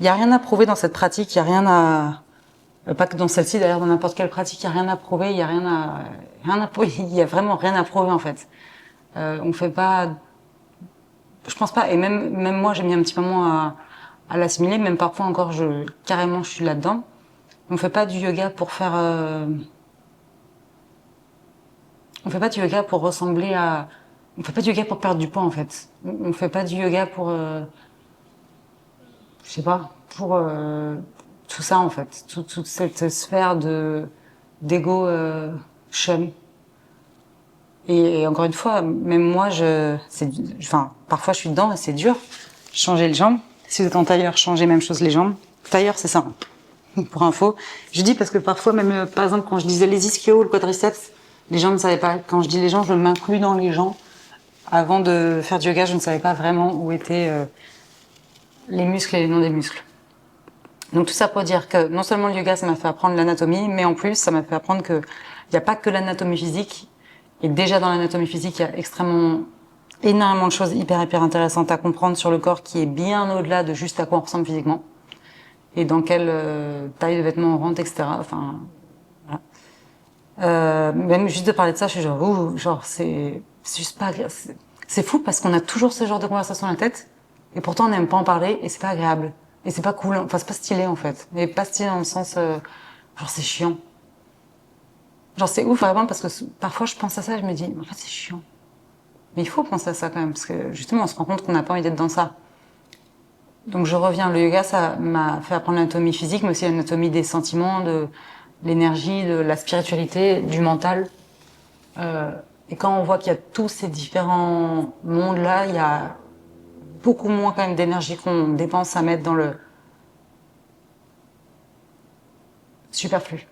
y a rien à prouver dans cette pratique, il y a rien à pas que dans celle-ci d'ailleurs, dans n'importe quelle pratique, il y a rien à prouver, il y a rien à il y a vraiment rien à prouver en fait. On fait pas, je pense pas, et même moi j'ai mis un petit moment à l'assimiler, même parfois encore carrément je suis là-dedans. On fait pas du yoga pour faire on fait pas du yoga pour ressembler à on fait pas du yoga pour perdre du poids en fait. On fait pas du yoga pour je sais pas, pour tout ça en fait, toute cette sphère de d'ego chum. Et encore une fois, même moi, enfin, parfois je suis dedans et c'est dur. Changer les jambes. Si vous êtes en tailleur, changez même chose les jambes. Tailleur, c'est ça. Pour info. Je dis parce que parfois, même, par exemple, quand je disais les ischios ou le quadriceps, les gens ne savaient pas. Quand je dis les gens, je m'inclus dans les gens. Avant de faire du yoga, je ne savais pas vraiment où étaient les muscles et les noms des muscles. Donc tout ça pour dire que non seulement le yoga, ça m'a fait apprendre l'anatomie, mais en plus, ça m'a fait apprendre que il n'y a pas que l'anatomie physique. Et déjà dans l'anatomie physique, il y a énormément de choses hyper intéressantes à comprendre sur le corps qui est bien au-delà de juste à quoi on ressemble physiquement et dans quelle taille de vêtements on rentre, etc. Enfin, voilà. Même juste de parler de ça, je suis genre, genre c'est juste pas agréable. C'est fou parce qu'on a toujours ce genre de conversation dans la tête et pourtant on n'aime pas en parler et c'est pas agréable et c'est pas cool. Enfin, c'est pas stylé en fait. Mais pas stylé dans le sens, genre c'est chiant. Genre c'est ouf vraiment parce que parfois je pense à ça et je me dis, en fait c'est chiant. Mais il faut penser à ça quand même, parce que justement, on se rend compte qu'on n'a pas envie d'être dans ça. Donc je reviens, le yoga, ça m'a fait apprendre l'anatomie physique, mais aussi l'anatomie des sentiments, de l'énergie, de la spiritualité, du mental. Et quand on voit qu'il y a tous ces différents mondes-là, il y a beaucoup moins quand même d'énergie qu'on dépense à mettre dans le superflu.